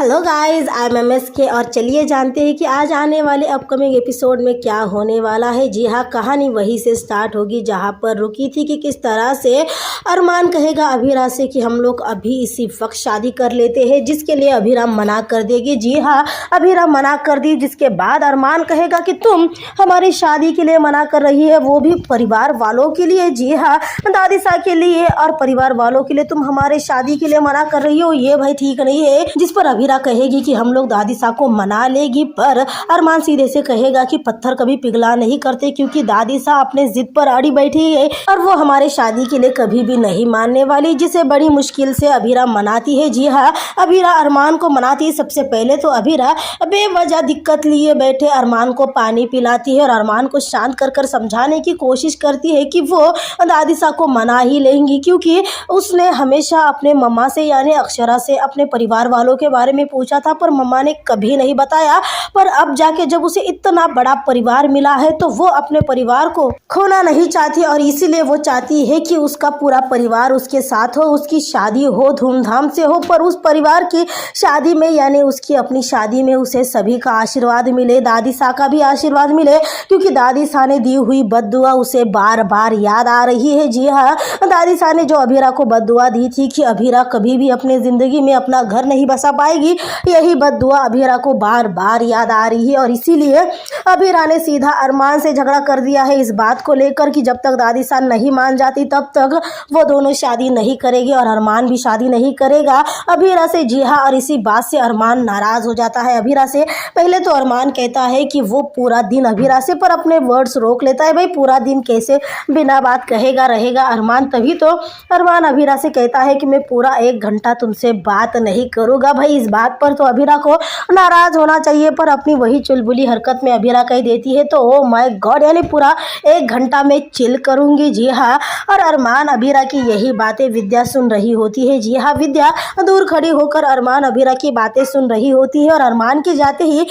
Hello guys, I am MSK और चलिए जानते हैं कि आज आने वाले अपकमिंग एपिसोड में क्या होने वाला है। जी हाँ, कहानी वहीं से स्टार्ट होगी जहाँ पर रुकी थी कि किस तरह से अरमान कहेगा अभिरा से कि हम लोग अभी इसी वक्त शादी कर लेते हैं, जिसके लिए अभिरा मना कर देगी। जी हाँ, अभिरा मना कर दी, जिसके बाद अरमान कहेगा कि तुम हमारी शादी के लिए मना कर रही है, वो भी परिवार वालों के लिए। जी हाँ, दादीसा के लिए और परिवार वालों के लिए तुम हमारे शादी के लिए मना कर रही हो, ये भाई ठीक नहीं है। जिस पर अभिरा कहेगी कि हम लोग दादीसा को मना लेगी, पर अरमान सीधे से कहेगा कि पत्थर कभी पिघला नहीं करते, क्योंकि दादीसा अपने जिद पर अड़ी बैठी है और वो हमारे शादी के लिए कभी भी नहीं मानने वाली, जिसे बड़ी मुश्किल से अभिरा मनाती है। जी हाँ, अभिरा अरमान को मनाती है। सबसे पहले तो अभिरा बेवजह दिक्कत लिए बैठे अरमान को पानी पिलाती है और अरमान को शांत कर कर समझाने की कोशिश करती है कि वो दादीसा को मना ही लेंगी, क्योंकि उसने हमेशा अपने मम्मा से यानी अक्षरा से अपने परिवार वालों के बारे में पूछा था, पर मम्मा ने कभी नहीं बताया। पर अब जाके जब उसे इतना बड़ा परिवार मिला है तो वो अपने परिवार को खोना नहीं चाहती और इसीलिए वो चाहती है कि उसका पूरा परिवार उसके साथ हो, उसकी शादी हो, धूमधाम से हो। पर उस परिवार की शादी में यानी उसकी अपनी शादी में उसे सभी का आशीर्वाद मिले, दादीसा का भी आशीर्वाद मिले, क्योंकि दादीसा ने दी हुई बद्दुआ उसे बार बार याद आ रही है। जी हाँ, दादीसा ने जो अभिरा को बद्दुआ दी थी कि अभिरा कभी भी अपने जिंदगी में अपना घर नहीं बसा पाएगी, यही बद्दुआ अभिरा को बार बार याद आ रही है और इसीलिए अभिरा ने सीधा अरमान से झगड़ा कर दिया है इस बात को लेकर कि जब तक दादीसा नहीं मान जाती तब तक वो दोनों शादी नहीं करेगी और अरमान भी शादी नहीं करेगा अभिरा से। जी हाँ, और इसी बात से अरमान नाराज हो जाता है अभिरा से। पहले तो अरमान कहता है कि वो पूरा दिन अभिरा से, पर अपने वर्ड्स रोक लेता है। भाई पूरा दिन कैसे बिना बात कहेगा रहेगा अरमान? तभी तो अरमान अभिरा से कहता है कि मैं पूरा 1 घंटा तुमसे बात नहीं करूँगा। भाई इस बात पर तो अभिरा को नाराज होना चाहिए, पर अपनी वही चुलबुली हरकत में अभिरा कह देती है तो ओ माय गॉड, यानी पूरा 1 घंटा में चिल करूंगी। जी हाँ, और अरमान अभिरा की यही बातें विद्या सुन रही होती है। जी हाँ, विद्या दूर खड़ी होकर अरमान अभिरा की बातें सुन रही होती है और अरमान के जाते ही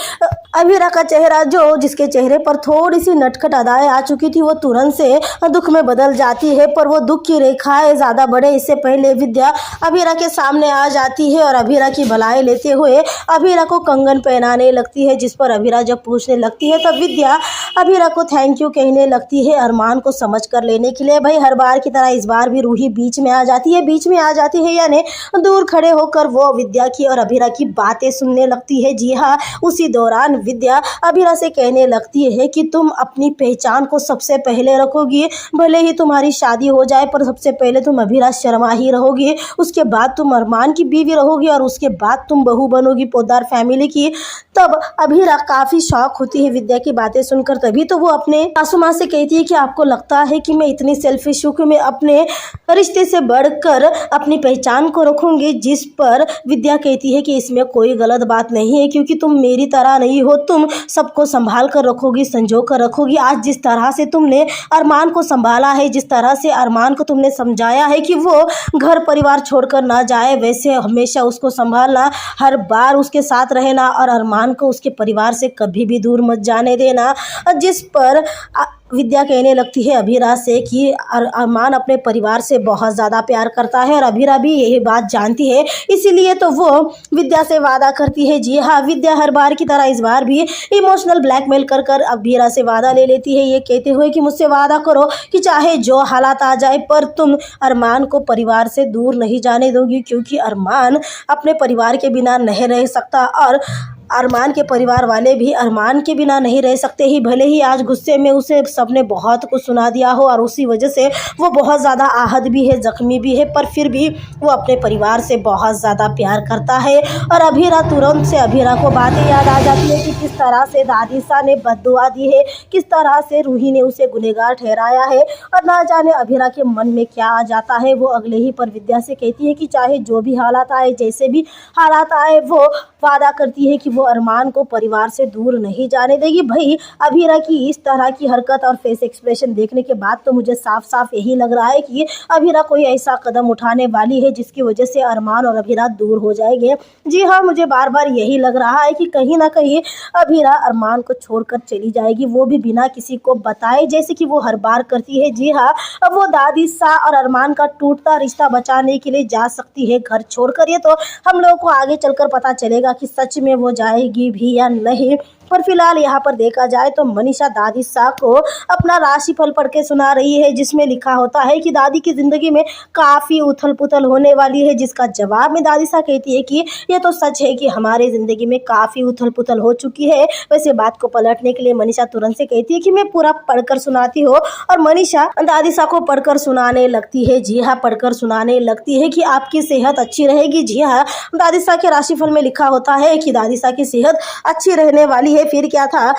अभिरा का चेहरा जिसके चेहरे पर थोड़ी सी नटखट अदाएं आ चुकी थी वो तुरंत से दुख में बदल जाती है, पर वो दुख की रेखाएं ज्यादा बढ़े इससे पहले विद्या अभिरा के सामने आ जाती है और अभिरा की भलाई लेते हुए अभिरा को कंगन पहनाने लगती है। जिस पर अभिरा जब पूछने लगती है तब विद्या अभिरा को थैंक यू कहने लगती है अरमान को समझ कर लेने के लिए। भाई हर बार की तरह इस बार भी रूही बीच में आ जाती है यानी दूर खड़े होकर वो विद्या की और अभिरा की बातें सुनने लगती है। जी हाँ, उसी दौरान विद्या अभिरा से कहने लगती है कि तुम अपनी पहचान को सबसे पहले रखोगी, भले ही तुम्हारी शादी हो जाए पर सबसे पहले तुम अभिरा शर्मा ही रहोगी, उसके बाद तुम अरमान की बीवी रहोगी और उसके बाद तुम बहू बनोगी पोद्दार फैमिली की। तब अभिरा काफी शौक होती है विद्या की बातें सुनकर, तभी तो वो अपने सासू माँ से कहती है कि आपको लगता है कि मैं इतनी सेल्फिश हूँ कि मैं अपने रिश्ते से बढ़कर अपनी पहचान को रखूंगी? जिस पर विद्या कहती है कि इसमें कोई गलत बात नहीं है, क्योंकि तुम मेरी तरह नहीं हो, तुम सबको संभाल कर रखोगी, संजो कर रखोगी। आज जिस तरह से तुमने अरमान को संभाला है, जिस तरह से अरमान को तुमने समझाया है कि वो घर परिवार छोड़कर ना जाए, वैसे हमेशा उसको संभालना, हर बार उसके साथ रहना और अरमान को उसके परिवार से कभी भी दूर मत जाने देना। जिस पर विद्या कहने लगती है अभिरा से कि अरमान अपने परिवार से बहुत ज़्यादा प्यार करता है और अभिरा भी यही बात जानती है, इसीलिए तो वो विद्या से वादा करती है। जी हाँ, विद्या हर बार की तरह इस बार भी इमोशनल ब्लैकमेल कर कर अभिरा से वादा ले लेती है, ये कहते हुए कि मुझसे वादा करो कि चाहे जो हालात आ जाए पर तुम अरमान को परिवार से दूर नहीं जाने दोगी, क्योंकि अरमान अपने परिवार के बिना नहीं रह सकता और अरमान के परिवार वाले भी अरमान के बिना नहीं रह सकते ही। भले ही आज गुस्से में उसे सबने बहुत कुछ सुना दिया हो और उसी वजह से वो बहुत ज़्यादा आहत भी है, जख्मी भी है, पर फिर भी वो अपने परिवार से बहुत ज़्यादा प्यार करता है। और अभिरा तुरंत से अभिरा को बातें याद आ जाती है कि किस तरह से दादीसा ने बद्दुआ दी है, किस तरह से रूही ने उसे गुनहगार ठहराया है और ना जाने अभिरा के मन में क्या आ जाता है। वो अगले ही पर विद्या से कहती है कि चाहे जो भी हालात आए, जैसे भी हालात आए, वो वादा करती है कि वो अरमान को परिवार से दूर नहीं जाने देगी। भाई अभिरा की इस तरह की हरकत और फेस एक्सप्रेशन देखने के बाद तो मुझे साफ साफ यही लग रहा है कि अभिरा कोई ऐसा कदम उठाने वाली है जिसकी वजह से अरमान और अभिरा दूर हो जाएंगे। जी हाँ, मुझे बार बार यही लग रहा है कि कहीं ना कहीं अभिरा अरमान को छोड़कर चली जाएगी, वो भी बिना किसी को बताए, जैसे कि वो हर बार करती है। जी हाँ, अब वो दादीसा और अरमान का टूटता रिश्ता बचाने के लिए जा सकती है घर छोड़कर, ये तो हम लोगों को आगे चलकर पता चलेगा। जाएगा कि सच में वो जाएगी भी या नहीं। पर फिलहाल यहाँ पर देखा जाए तो मनीषा दादी सा को अपना राशिफल पढ़ के सुना रही है, जिसमें लिखा होता है कि दादी की ज़िंदगी में काफ़ी उथल पुथल होने वाली है, जिसका जवाब में दादी सा कहती है कि ये तो सच है कि हमारे ज़िंदगी में काफ़ी उथल पुथल हो चुकी है। वैसे बात को पलटने के लिए मनीषा तुरंत से कहती है कि मैं पूरा पढ़कर सुनाती हूँ, और मनीषा दादी सा को पढ़कर सुनाने लगती है। जी हाँ, पढ़कर सुनाने लगती है कि आपकी सेहत अच्छी रहेगी। जी हाँ, दादी सा के राशिफल में लिखा होता है कि दादी सा की सेहत अच्छी रहने वाली है। फिर क्या था,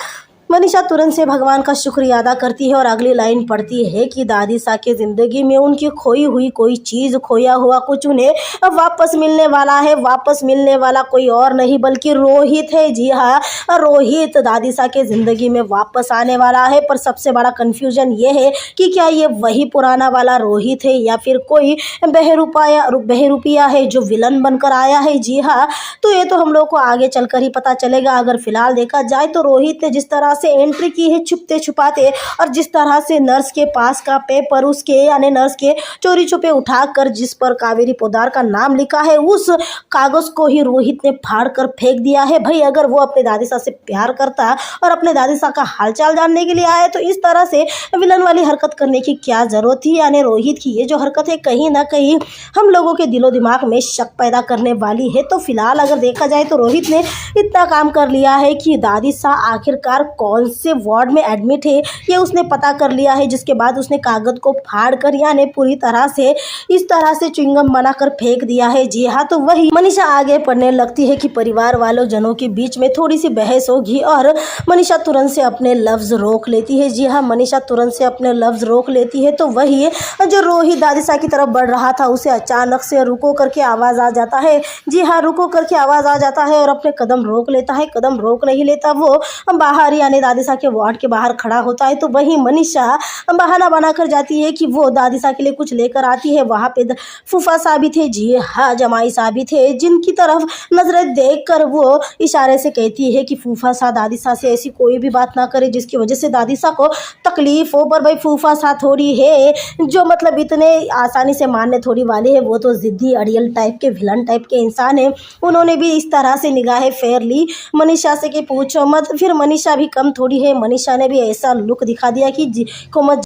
मनीषा तुरंत से भगवान का शुक्रिया अदा करती है और अगली लाइन पढ़ती है कि दादी सा की ज़िंदगी में उनकी खोई हुई कोई चीज़, खोया हुआ कुछ उन्हें वापस मिलने वाला है। वापस मिलने वाला कोई और नहीं बल्कि रोहित है। जी हाँ, रोहित दादी सा के ज़िंदगी में वापस आने वाला है। पर सबसे बड़ा कन्फ्यूजन ये है कि क्या ये वही पुराना वाला रोहित है या फिर कोई बहरूपिया है जो विलन बनकर आया है। जी हाँ, तो ये तो हम लोग को आगे चलकर ही पता चलेगा। अगर फिलहाल देखा जाए तो रोहित ने जिस तरह से एंट्री की है छुपते छुपाते, और जिस तरह से नर्स के पास का पेपर उसके यानी नर्स के चोरी छुपे उठाकर जिस पर कावेरी पोद्दार का नाम लिखा है, उस कागज को ही रोहित ने फाड़ कर फेंक दिया है। भाई अगर वो अपने दादी सा से प्यार करता और अपने दादी सा का हालचाल जानने के लिए आया तो इस तरह से विलन वाली हरकत करने की क्या जरूरत थी। यानी रोहित की ये जो हरकत है कहीं ना कहीं हम लोगों के दिलो दिमाग में शक पैदा करने वाली है। तो फिलहाल अगर देखा जाए तो रोहित ने इतना काम कर लिया है कि दादी सा आखिरकार कौन से वार्ड में एडमिट है ये उसने पता कर लिया है, जिसके बाद उसने कागज को फाड़ कर यानी पूरी तरह से इस तरह से च्युइंगम बनाकर फेंक दिया है। जी हाँ, तो वही मनीषा आगे पढ़ने लगती है कि परिवार वालों जनों के बीच में थोड़ी सी बहस होगी और मनीषा तुरंत से अपने लफ्ज रोक लेती है। जी हाँ, मनीषा तुरंत से अपने लफ्ज रोक लेती है। तो वही जो रोहित दादी सा की तरफ बढ़ रहा था उसे अचानक से रुको करके आवाज आ जाता है। जी हाँ, रुको करके आवाज आ जाता है और अपने कदम रोक लेता है। कदम रोक नहीं लेता, वो बाहर यानी दादी सा के वार्ड के बाहर खड़ा होता है। तो वही मनीषा बहाना बनाकर जाती है कि वो दादी सा के लिए कुछ लेकर आती है। वहाँ पे फूफा सा भी थे, जी हाँ जमाई सा भी थे, जिनकी तरफ नजरें देखकर वो इशारे से कहती है कि फूफा सा दादी सा से ऐसी कोई भी बात ना करे जिसकी वजह से दादी सा को तकलीफ हो। पर भाई फूफा सा थोड़ी है जो मतलब इतने आसानी से मानने थोड़ी वाले है, वो तो जिद्दी अड़ियल टाइप के विलन टाइप के इंसान है। उन्होंने भी इस तरह से निगाहें फेर ली मनीषा से कि पूछो मत। फिर मनीषा भी कम थोड़ी है, मनीषा ने भी ऐसा लुक दिखा दिया कि को मत